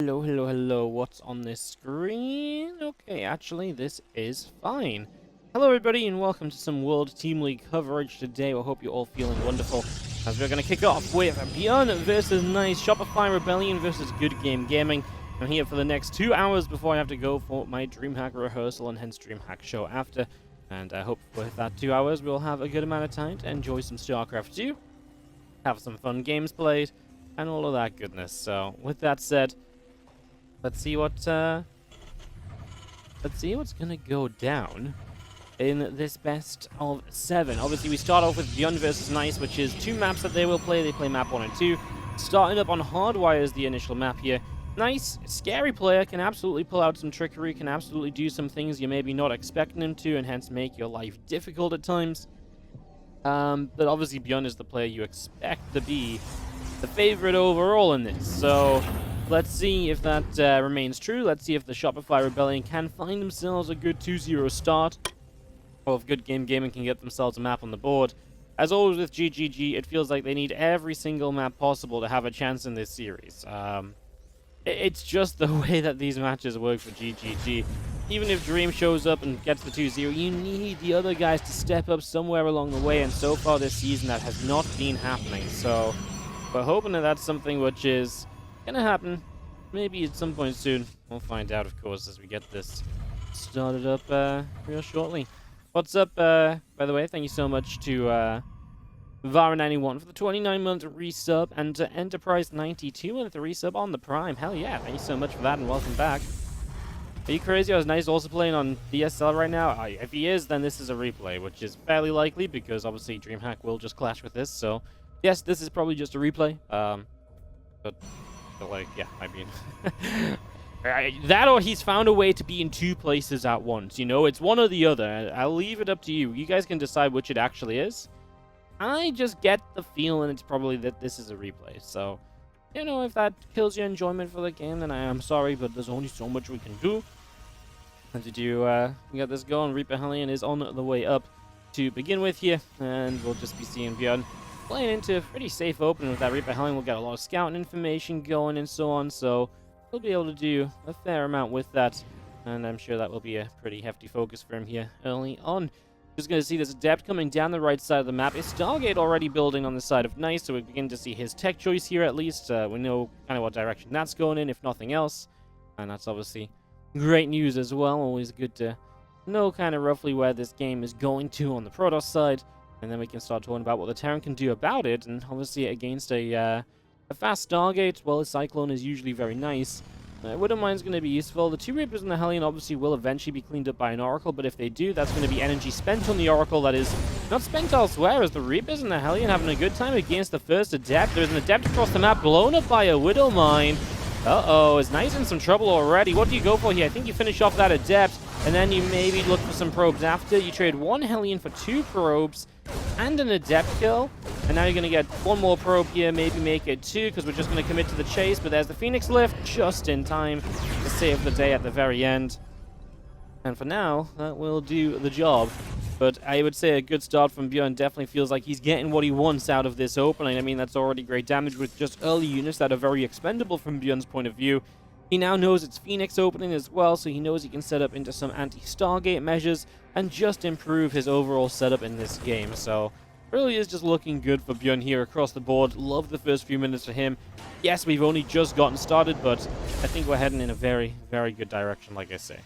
Hello. What's on this screen? Okay, actually, this is fine. Hello, everybody, and welcome to some World Team League coverage today. I hope you're all feeling wonderful. As we're going to kick off with ByuN versus Nice, Shopify Rebellion versus Good Game Gaming. I'm here for the next 2 hours before I have to go for my DreamHack rehearsal and hence DreamHack show after. And I hope with that 2 hours we'll have a good amount of time to enjoy some StarCraft 2, have some fun games played, and all of that goodness. So, with that said, let's see what's gonna go down in this best of 7. Obviously, we start off with ByuN versus Nice, which is 2 maps that they will play. They play map 1 and 2. Starting up on Hardwire is the initial map here. Nice, scary player, can absolutely pull out some trickery, can absolutely do some things you're maybe not expecting him to, and hence make your life difficult at times. But obviously, ByuN is the player you expect to be the favorite overall in this. So let's see if that remains true. Let's see if the Shopify Rebellion can find themselves a good 2-0 start, or if Good Game Gaming can get themselves a map on the board. As always with GGG, it feels like they need every single map possible to have a chance in this series. It's just the way that these matches work for GGG. Even if Dream shows up and gets the 2-0, you need the other guys to step up somewhere along the way, and so far this season that has not been happening. So we're hoping that that's something which is gonna happen maybe at some point soon. We'll find out, of course, as we get this started up real shortly. What's up, by the way? Thank you so much to Vara91 for the 29-month resub, and to Enterprise92 with the resub on the Prime. Hell yeah, thank you so much for that, and welcome back. Are you crazy? I was Nice also playing on DSL right now? If he is, then this is a replay, which is fairly likely, because obviously DreamHack will just clash with this, so yes, this is probably just a replay. But like, yeah, I mean, that or he's found a way to be in 2 places at once. You know, it's one or the other. I'll leave it up to you. You guys can decide which it actually is. I just get the feeling it's probably that this is a replay. So, you know, if that kills your enjoyment for the game, then I am sorry, but there's only so much we can do. And to do, get this going, Reaper Hellion is on the way up to begin with here, and we'll just be seeing ByuN playing into a pretty safe opening with that Reaper Hellion. We'll get a lot of scouting information going and so on, so we'll be able to do a fair amount with that, and I'm sure that will be a pretty hefty focus for him here early on. Just going to see this Adept coming down the right side of the map. Is Stargate already building on the side of Nice, so we begin to see his tech choice here at least. We know kind of what direction that's going in, if nothing else, and that's obviously great news as well. Always good to know kind of roughly where this game is going to on the Protoss side. And then we can start talking about what the Terran can do about it. And obviously against a fast Stargate, well, a Cyclone is usually very nice. Widowmine's going to be useful. The 2 Reapers and the Hellion obviously will eventually be cleaned up by an Oracle, but if they do, that's going to be energy spent on the Oracle that is not spent elsewhere, as the Reapers and the Hellion having a good time against the first Adept. There's an Adept across the map, blown up by a Widowmine. Uh-oh, is Nice in some trouble already? What do you go for here? I think you finish off that Adept, and then you maybe look for some probes after. You trade 1 Hellion for 2 probes and an Adept kill, and now you're going to get 1 more probe here, maybe make it 2, because we're just going to commit to the chase, but there's the Phoenix lift just in time to save the day at the very end. And for now, that will do the job. But I would say a good start from ByuN. Definitely feels like he's getting what he wants out of this opening. I mean, that's already great damage with just early units that are very expendable from ByuN's point of view. He now knows it's Phoenix opening as well, so he knows he can set up into some anti-Stargate measures and just improve his overall setup in this game. So, really is just looking good for ByuN here across the board. Love the first few minutes for him. Yes, we've only just gotten started, but I think we're heading in a very, very good direction, like I say.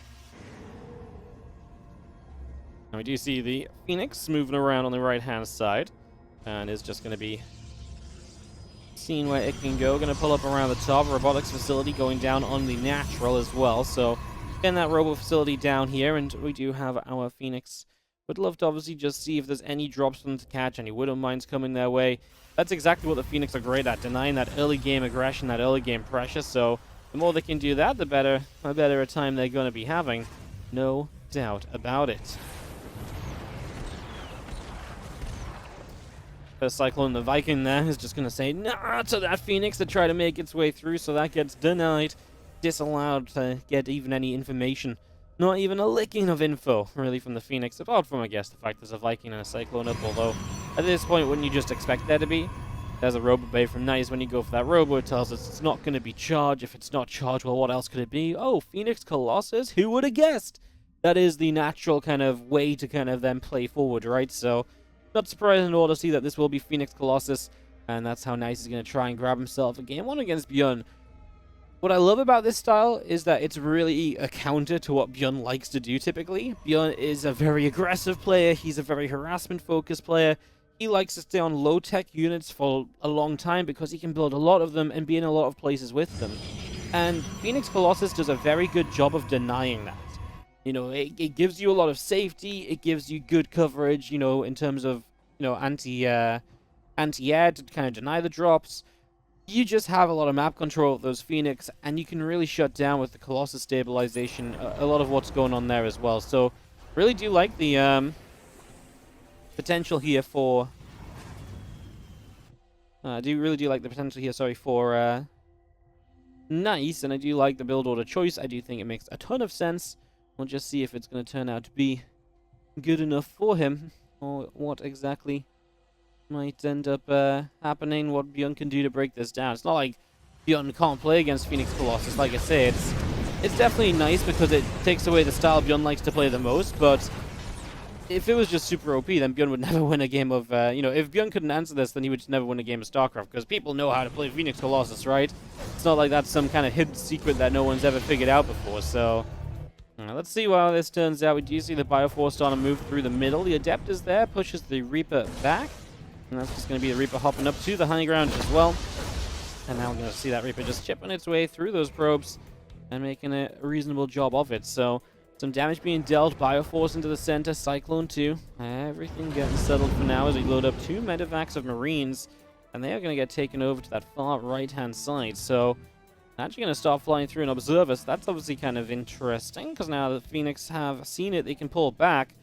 Now we do see the Phoenix moving around on the right-hand side, and is just going to be seeing where it can go. Going to pull up around the top. Robotics facility going down on the natural as well. So getting that robo facility down here, and we do have our Phoenix. Would love to obviously just see if there's any drops for them to catch, any Widow Mines coming their way. That's exactly what the Phoenix are great at, denying that early game aggression, that early game pressure. So the more they can do that, the better a time they're going to be having. No doubt about it. The Cyclone, the Viking there, is just going to say nah to that Phoenix to try to make its way through, so that gets denied. Disallowed to get even any information. Not even a licking of info, really, from the Phoenix, apart from, I guess, the fact there's a Viking and a Cyclone up, although at this point, wouldn't you just expect there to be? There's a Robo Bay from Nice. When you go for that Robo, it tells us it's not going to be charged. If it's not charged, well, what else could it be? Oh, Phoenix Colossus? Who would have guessed? That is the natural kind of way to kind of then play forward, right? So, not surprising at all to see that this will be Phoenix Colossus, and that's how Nice is going to try and grab himself a game one against ByuN. What I love about this style is that it's really a counter to what ByuN likes to do typically. ByuN is a very aggressive player. He's a very harassment-focused player. He likes to stay on low-tech units for a long time because he can build a lot of them and be in a lot of places with them. And Phoenix Colossus does a very good job of denying that. You know, it gives you a lot of safety. It gives you good coverage, you know, in terms of, you know, anti-air to kind of deny the drops. You just have a lot of map control of those Phoenix, and you can really shut down with the Colossus stabilization a lot of what's going on there as well. So, really do like the potential here for... I really do like the potential here, sorry, for Nice, and I do like the build order choice. I do think it makes a ton of sense. We'll just see if it's going to turn out to be good enough for him, or what exactly might end up happening, what ByuN can do to break this down. It's not like ByuN can't play against Phoenix Colossus, like I say. It's definitely nice because it takes away the style ByuN likes to play the most, but if it was just super OP, then ByuN would never win a game of, you know, if ByuN couldn't answer this, then he would just never win a game of StarCraft, because people know how to play Phoenix Colossus, right? It's not like that's some kind of hidden secret that no one's ever figured out before, so... let's see how this turns out. We do see the Bio4 starting to move through the middle. The Adept is there, pushes the Reaper back, and that's just going to be the Reaper hopping up to the high ground as well. And now we're going to see that Reaper just chipping its way through those probes and making a reasonable job of it. So... some damage being dealt, Bioforce into the center, Cyclone 2. Everything getting settled for now as we load up 2 medevacs of Marines, and they are going to get taken over to that far right-hand side. So, actually going to start flying through an Observer, so that's obviously kind of interesting, because now the Phoenix have seen it, they can pull back.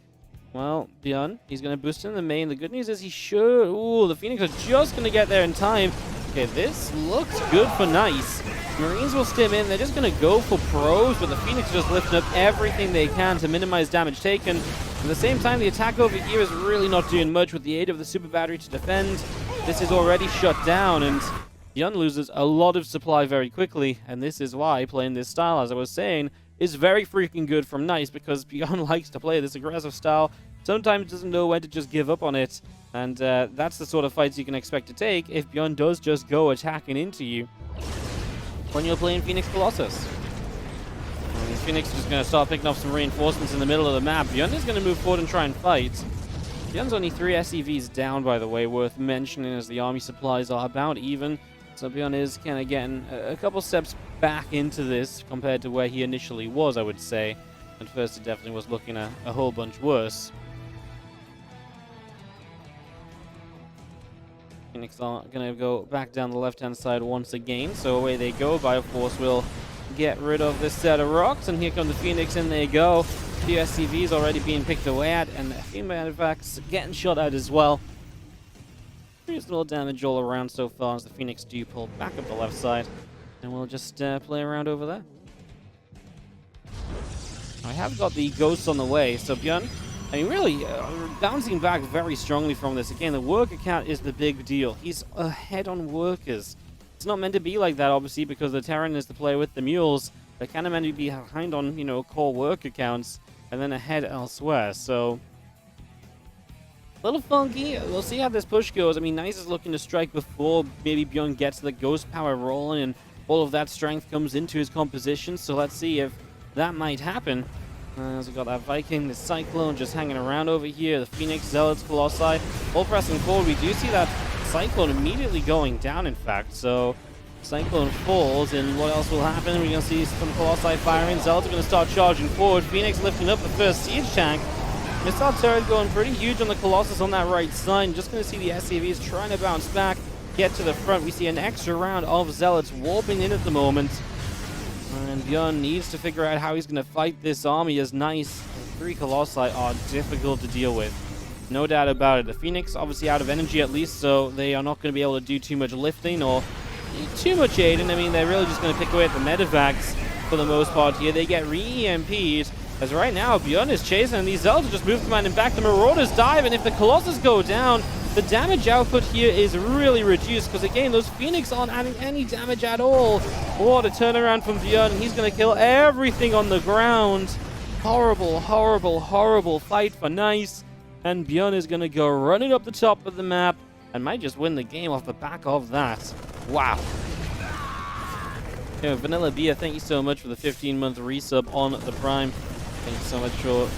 Well, ByuN, he's going to boost in the main. The good news is he should... ooh, the Phoenix are just going to get there in time. Okay, this looks good for Nice. Marines will stim in. They're just going to go for probes, but the Phoenix are just lifting up everything they can to minimize damage taken. At the same time, the attack over here is really not doing much with the aid of the super battery to defend. This is already shut down, and ByuN loses a lot of supply very quickly, and this is why playing this style, as I was saying, is very freaking good from Nice, because ByuN likes to play this aggressive style, sometimes doesn't know when to just give up on it, and that's the sort of fights you can expect to take if ByuN does just go attacking into you when you're playing Phoenix Colossus. And Phoenix is just going to start picking up some reinforcements in the middle of the map. ByuN is going to move forward and try and fight. ByuN's only 3 SCVs down, by the way, worth mentioning, as the army supplies are about even. So ByuN is kind of getting a couple steps back into this compared to where he initially was, I would say. At first, it definitely was looking a whole bunch worse. Phoenix are going to go back down the left-hand side once again. So away they go. Bioforce will get rid of this set of rocks. And here come the Phoenix, and they go. The SCVs already being picked away at, and a few medevacs getting shot at as well. Reasonable damage all around so far as the Phoenix do pull back up the left side. And we'll just play around over there. I have got the Ghosts on the way, so ByuN, I mean, really bouncing back very strongly from this. Again, the worker count is the big deal. He's ahead on workers. It's not meant to be like that, obviously, because the Terran is the player with the mules. They're kind of meant to be behind on, you know, core worker counts, and then ahead elsewhere. So, a little funky. We'll see how this push goes. I mean, Nice is looking to strike before maybe ByuN gets the Ghost power rolling, and all of that strength comes into his composition. So let's see if that might happen. So we've got that Viking, the Cyclone just hanging around over here. The Phoenix, Zealots, Colossi, all pressing forward. We do see that Cyclone immediately going down, in fact. So Cyclone falls, and what else will happen? We're going to see some Colossi firing. Zealots are going to start charging forward. Phoenix lifting up the first siege tank. Missile turret going pretty huge on the Colossus on that right side. Just going to see the SCVs trying to bounce back, get to the front. We see an extra round of Zealots warping in at the moment. And ByuN needs to figure out how he's going to fight this army, as Nice. 3 Colossi are difficult to deal with. No doubt about it. The Phoenix obviously out of energy at least, so they are not going to be able to do too much lifting or too much aiding. I mean, they're really just going to pick away at the medevacs for the most part here. They get re-EMP'd, as right now ByuN is chasing, and these Zealots are just moving command and back. The Marauders dive, and if the Colossus go down, the damage output here is really reduced because, again, those Phoenix aren't adding any damage at all. What a turnaround from ByuN. He's going to kill everything on the ground. Horrible, horrible, horrible fight for Nice. And ByuN is going to go running up the top of the map and might just win the game off the back of that. Wow. Vanilla Beer, thank you so much for the 15-month resub on the Prime. Thank you so much for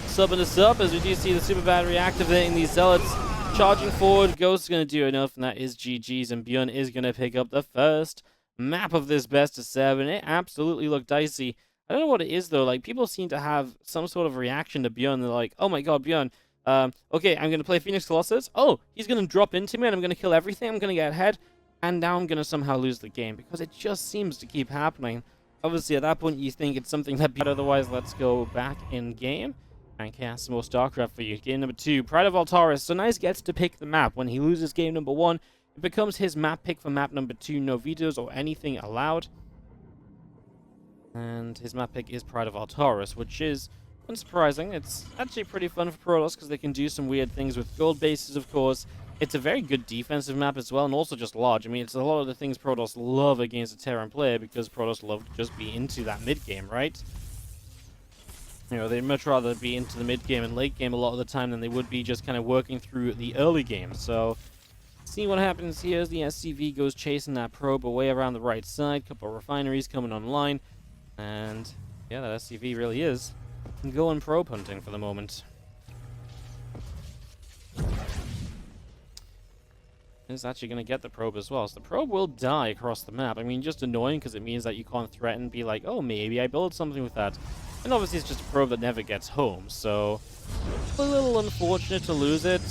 subbing us up as we do see the Super Battery activating these Zealots. Charging forward, Ghost is going to do enough, and that is GG's, and ByuN is going to pick up the first map of this best of 7. It absolutely looked dicey. I don't know what it is, though. Like, people seem to have some sort of reaction to ByuN. They're like, oh my god, ByuN. Okay, I'm going to play Phoenix Colossus. Oh, he's going to drop into me, and I'm going to kill everything. I'm going to get ahead, and now I'm going to somehow lose the game, because it just seems to keep happening. Obviously, at that point, you think it's something that... But otherwise, let's go back in game and cast some more StarCraft for you. Game number 2, Pride of Altaris. So Nice gets to pick the map. When he loses game number 1, it becomes his map pick for map number 2. No vetoes or anything allowed. And his map pick is Pride of Altaris, which is unsurprising. It's actually pretty fun for Protoss because they can do some weird things with gold bases, of course. It's a very good defensive map as well, and also just large. I mean, it's a lot of the things Protoss love against a Terran player because Protoss love to just be into that mid-game, right? You know, they'd much rather be into the mid-game and late-game a lot of the time than they would be just kind of working through the early game. So, see what happens here as the SCV goes chasing that probe away around the right side. Couple of refineries coming online. And, yeah, that SCV really is going probe hunting for the moment. Is actually going to get the probe as well. So the probe will die across the map. I mean, just annoying because it means that you can't threaten, be like, oh, maybe I build something with that. And obviously it's just a probe that never gets home, so a little unfortunate to lose it.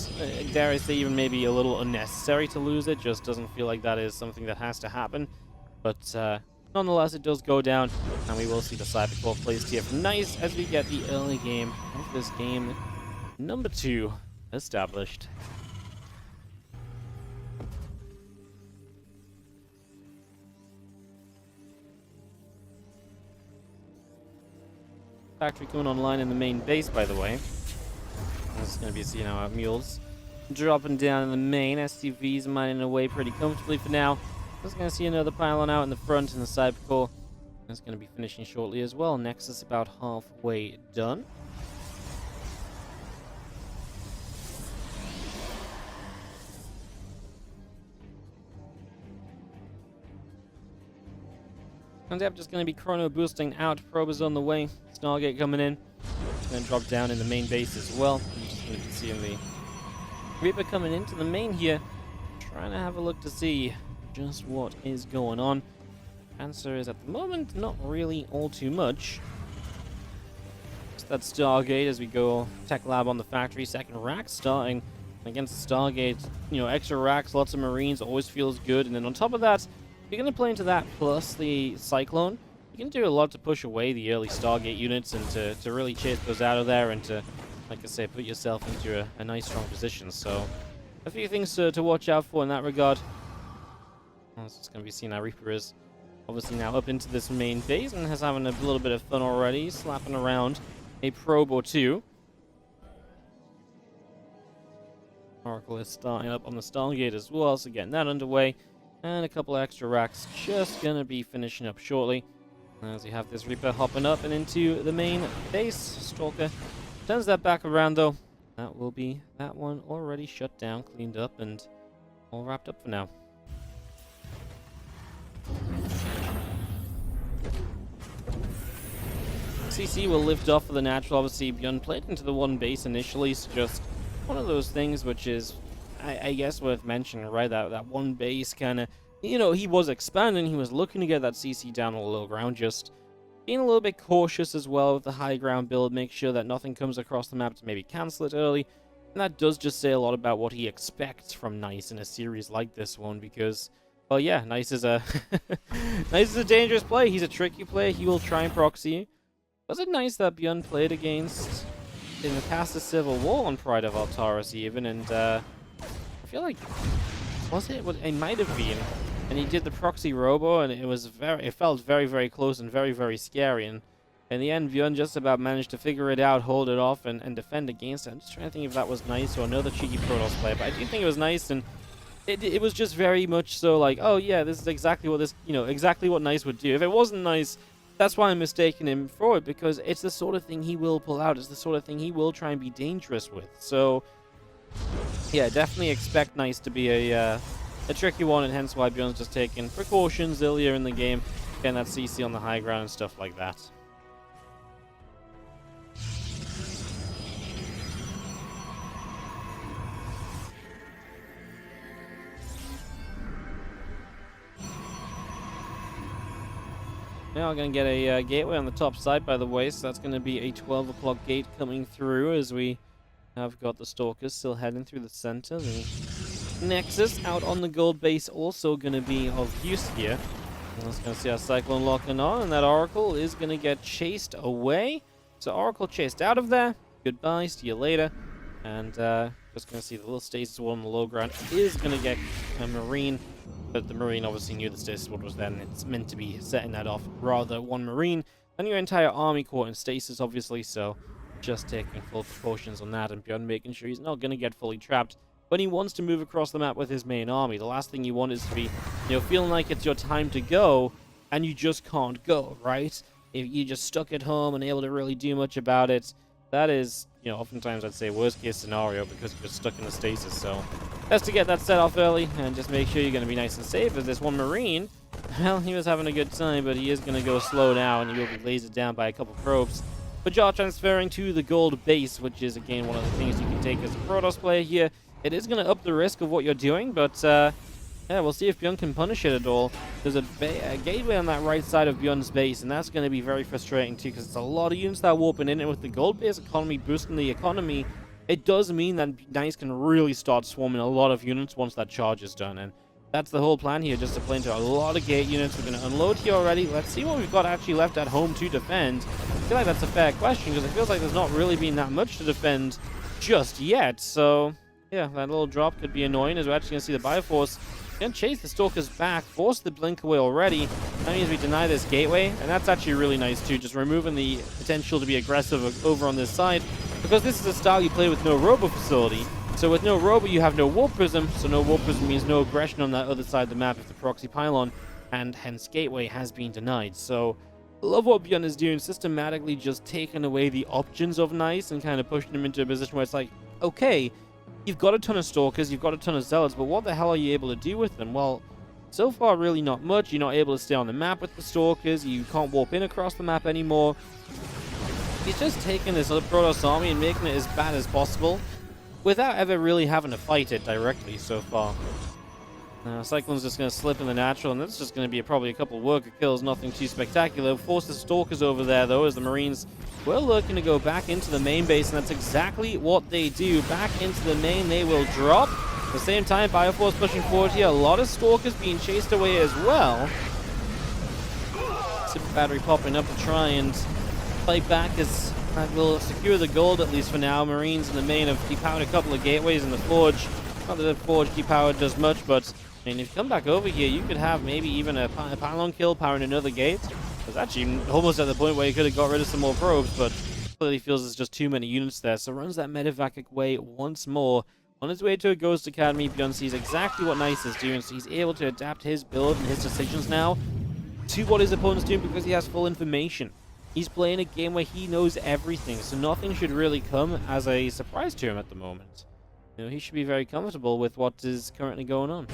Dare I say even maybe a little unnecessary to lose it. Just doesn't feel like that is something that has to happen. But nonetheless, it does go down, and we will see the Cybercore placed here for Nice as we get the early game of this game number 2 established. Factory coming online in the main base, by the way. This is going to be, you know, our mules dropping down in the main. SCVs mining away pretty comfortably for now. Just going to see another pylon out in the front in the Cybercore. It's going to be finishing shortly as well. Nexus about halfway done. And yep, just going to be chrono boosting out. Probe is on the way. Stargate coming in. It's going to drop down in the main base as well. I'm just going to be seeing the Reaper coming into the main here. Trying to have a look to see just what is going on. Answer is at the moment not really all too much. Just that Stargate as we go tech lab on the factory. Second rack starting against the Stargate. You know, extra racks, lots of Marines, always feels good. And then on top of that, if you're going to play into that plus the Cyclone, you can do a lot to push away the early Stargate units and to really chase those out of there and to, like I say, put yourself into a nice strong position. So a few things to watch out for in that regard. It's just going to be seeing how Reaper is obviously now up into this main base and has having a little bit of fun already, slapping around a probe or two. Oracle is starting up on the Stargate as well, so getting that underway. And a couple extra racks just going to be finishing up shortly. As you have this Reaper hopping up and into the main base. Stalker turns that back around though. That will be that one already shut down, cleaned up, and all wrapped up for now. CC will lift off for the natural. Obviously, ByuN played into the one base initially, so just one of those things which is, I guess, worth mentioning, right? That one base kind of, you know, he was expanding, he was looking to get that CC down on the low ground, just being a little bit cautious as well with the high ground build, make sure that nothing comes across the map to maybe cancel it early. And that does just say a lot about what he expects from Nice in a series like this one, because, well, yeah, Nice is a Nice is a dangerous player. He's a tricky player. He will try and proxy you. Was it Nice that ByuN played against in the past the Civil War on Pride of Altaris even, and I feel like, was it? Well, it might have been. And he did the proxy robo, and it was it felt very, very close and very, very scary. And In the end, ByuN just about managed to figure it out, hold it off, and defend against it. I'm just trying to think if that was Nice or another cheeky Protoss player, but I do think it was Nice, and it was just very much so like, oh yeah, this is exactly what exactly what Nice would do. If it wasn't Nice, that's why I'm mistaking him for it, because it's the sort of thing he will pull out. It's the sort of thing he will try and be dangerous with. So, yeah, definitely expect Nice to be a tricky one, and hence why ByuN's just taking precautions earlier in the game, getting that CC on the high ground and stuff like that. Now we're going to get a gateway on the top side, by the way, so that's going to be a 12 o'clock gate coming through as we have got the Stalkers still heading through the center. The Nexus out on the gold base also going to be of use here. And let's going to see our Cyclone locking on, and that Oracle is going to get chased away. So Oracle chased out of there. Goodbye, see you later. And just going to see the little stasis wall on the low ground is going to get a Marine. But the Marine obviously knew the stasis ward was there, and it's meant to be setting that off. Rather, one Marine, and your entire army caught in stasis, obviously, so just taking full precautions on that, and ByuN making sure he's not going to get fully trapped. When he wants to move across the map with his main army, the last thing you want is to be, feeling like it's your time to go, and you just can't go, right? If you're just stuck at home and able to really do much about it, that is, oftentimes I'd say worst case scenario, because you're stuck in a stasis. So best to get that set off early and just make sure you're going to be nice and safe. As this one Marine, well, he was having a good time, but he is going to go slow now, and he will be lasered down by a couple probes. But Jar transferring to the gold base, which is again one of the things you can take as a Protoss player here. It is going to up the risk of what you're doing, but yeah, we'll see if ByuN can punish it at all. There's a gateway on that right side of ByuN's base, and that's going to be very frustrating too, because it's a lot of units that are warping in, and with the gold base economy boosting the economy, it does mean that Nice can really start swarming a lot of units once that charge is done, and that's the whole plan here, just to play into a lot of gate units. We're going to unload here already. Let's see what we've got actually left at home to defend. I feel like that's a fair question, because it feels like there's not really been that much to defend just yet, so yeah, that little drop could be annoying, as we're actually going to see the Bioforce going to chase the Stalkers back, force the blink away already. That means we deny this gateway, and that's actually really nice too, just removing the potential to be aggressive over on this side, because this is a style you play with no Robo facility. So with no Robo, you have no Warp Prism, so no Warp Prism means no aggression on that other side of the map if the proxy pylon, and hence gateway has been denied. So I love what ByuN is doing, systematically just taking away the options of Nice and kind of pushing him into a position where it's like, okay, you've got a ton of Stalkers, you've got a ton of Zealots, but what the hell are you able to do with them? Well, so far really not much. You're not able to stay on the map with the Stalkers, you can't warp in across the map anymore. He's just taking this other Protoss army and making it as bad as possible without ever really having to fight it directly so far. Cyclone's just going to slip in the natural, and that's just going to be probably a couple of worker kills, nothing too spectacular. Force the Stalkers over there, though, as the Marines were looking to go back into the main base, and that's exactly what they do. Back into the main, they will drop. At the same time, Bioforce pushing forward here. A lot of Stalkers being chased away as well. Super Battery popping up to try and fight back, as that will secure the gold, at least for now. Marines in the main have depowered a couple of gateways in the Forge. Not that the Forge depowered does much, but I mean, if you come back over here, you could have maybe even a pylon kill powering another gate. It's actually almost at the point where you could have got rid of some more probes, but clearly feels there's just too many units there. So runs that medevac away once more. On his way to a Ghost Academy, ByuN sees exactly what Nice is doing, so he's able to adapt his build and his decisions now to what his opponent's doing, because he has full information. He's playing a game where he knows everything, so nothing should really come as a surprise to him at the moment. He should be very comfortable with what is currently going on.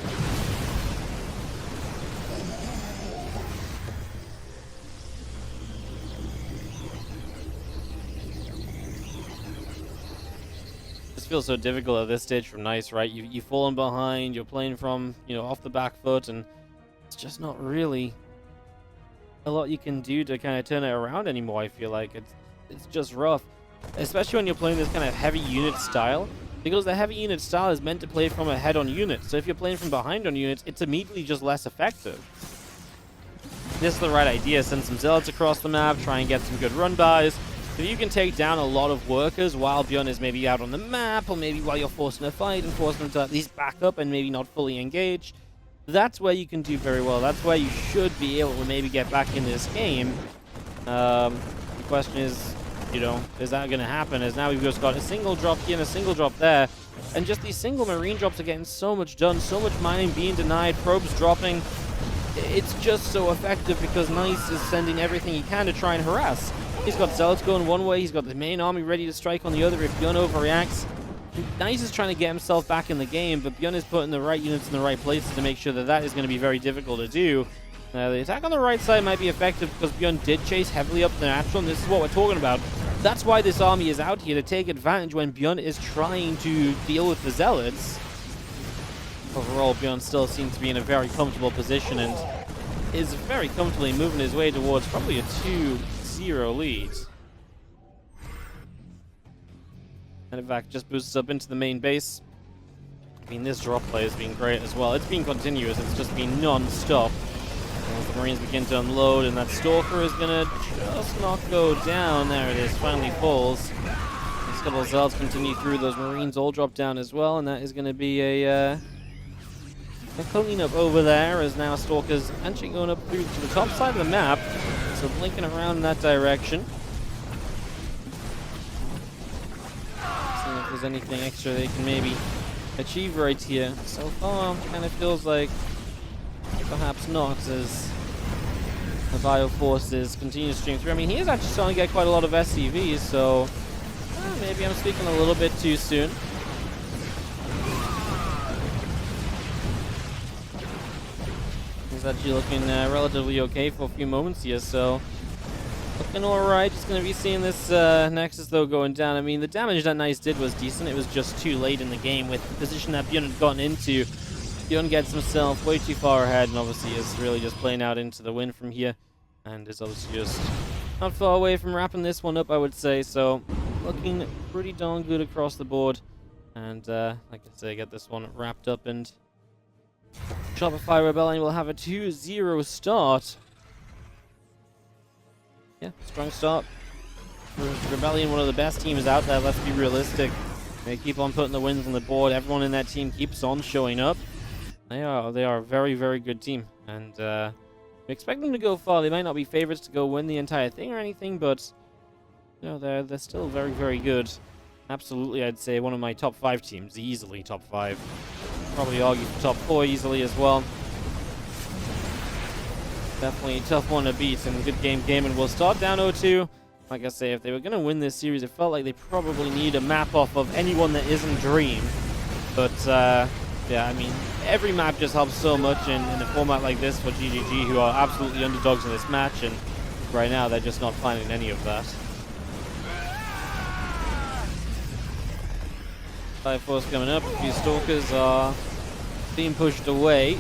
This feels so difficult at this stage from Nice, right? You've fallen behind, you're playing from, off the back foot, and it's just not really a lot you can do to kind of turn it around anymore. I feel like it's just rough, especially when you're playing this kind of heavy unit style, because the heavy unit style is meant to play from a head-on unit. So if you're playing from behind on units, it's immediately just less effective. This is the right idea. Send some Zealots across the map, try and get some good run-bys. If you can take down a lot of workers while ByuN is maybe out on the map, or maybe while you're forcing a fight and forcing them to at least back up and maybe not fully engage, that's where you can do very well. That's where you should be able to maybe get back in this game. question is, you know, is that going to happen? As now we've just got a single drop here and a single drop there. And just these single marine drops are getting so much done, so much mining being denied, probes dropping. It's just so effective because Nice is sending everything he can to try and harass. He's got Zealots going one way, he's got the main army ready to strike on the other if ByuN overreacts. Nice is trying to get himself back in the game, but ByuN is putting the right units in the right places to make sure that that is going to be very difficult to do. The attack on the right side might be effective because ByuN did chase heavily up the natural, and this is what we're talking about. That's why this army is out here, to take advantage when ByuN is trying to deal with the Zealots. Overall, ByuN still seems to be in a very comfortable position and is very comfortably moving his way towards probably a 2-0 lead. And in fact, just boosts up into the main base. I mean, this drop play has been great as well. It's been continuous, it's just been non-stop. As the Marines begin to unload, and that Stalker is going to just not go down. There it is, finally falls. These couple of Zealots continue through. Those Marines all drop down as well, and that is going to be a cleanup over there, as now Stalker's actually going up through to the top side of the map. So blinking around in that direction. Seeing if there's anything extra they can maybe achieve right here. So far, kind of feels like perhaps not, as the Bio Forces continue to stream through. I mean, he is actually starting to get quite a lot of SCVs, so maybe I'm speaking a little bit too soon. He's actually looking relatively okay for a few moments here, so looking alright. Just going to be seeing this Nexus, though, going down. I mean, the damage that Nice did was decent. It was just too late in the game with the position that ByuN had gotten into. ByuN gets himself way too far ahead, and obviously is really just playing out into the win from here, and is obviously just not far away from wrapping this one up, I would say. So looking pretty darn good across the board, and like I say, get this one wrapped up, and Shopify Rebellion will have a 2-0 start. Yeah, strong start. Rebellion, one of the best teams out there, let's be realistic. They keep on putting the wins on the board. Everyone in that team keeps on showing up. They are a very, very good team, and we expect them to go far. They might not be favorites to go win the entire thing or anything, but you know, they're still very, very good. Absolutely, I'd say one of my top 5 teams, easily top 5. Probably argue for top 4 easily as well. Definitely a tough one to beat, and good game gaming. We'll start down 0-2. Like I say, if they were going to win this series, it felt like they probably need a map off of anyone that isn't Dream. But yeah, I mean, every map just helps so much in a format like this for GGG, who are absolutely underdogs in this match, and right now they're just not finding any of that. Fire Force coming up, a few Stalkers are being pushed away.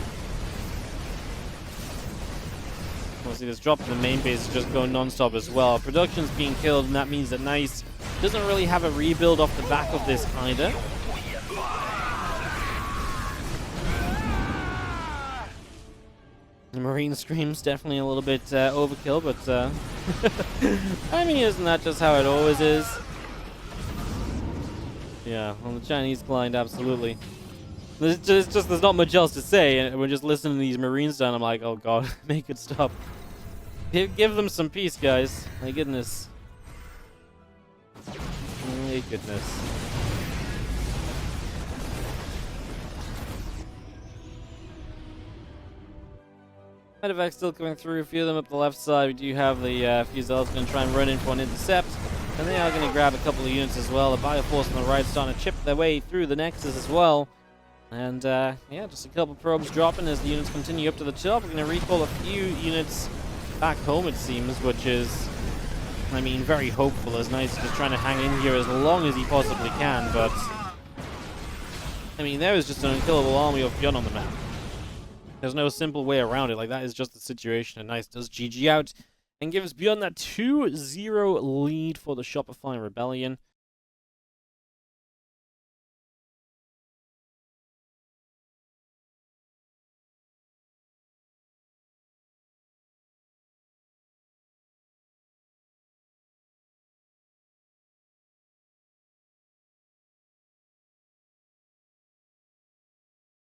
Obviously, this drop in the main base is just going non-stop as well. Production's being killed, and that means that Nice doesn't really have a rebuild off the back of this either. The Marine Scream's definitely a little bit overkill, but I mean, isn't that just how it always is? Yeah, on the Chinese client, absolutely. There's not much else to say, and we're just listening to these Marines down. I'm like, oh god, make it stop. Give them some peace, guys. My goodness. My goodness. Medevac still coming through, a few of them up the left side. We do have the few Zealots going to try and run in for an intercept. And they are going to grab a couple of units as well. The Bioforce on the right starting to chip their way through the Nexus as well. And yeah, just a couple probes dropping as the units continue up to the top. We're going to recall a few units back home, it seems, which is, I mean, very hopeful, as Nice is just trying to hang in here as long as he possibly can. But I mean, there is just an unkillable army of ByuN on the map. There's no simple way around it. Like, that is just the situation, and Nice does GG out and gives ByuN that 2-0 lead for the Shopify Rebellion.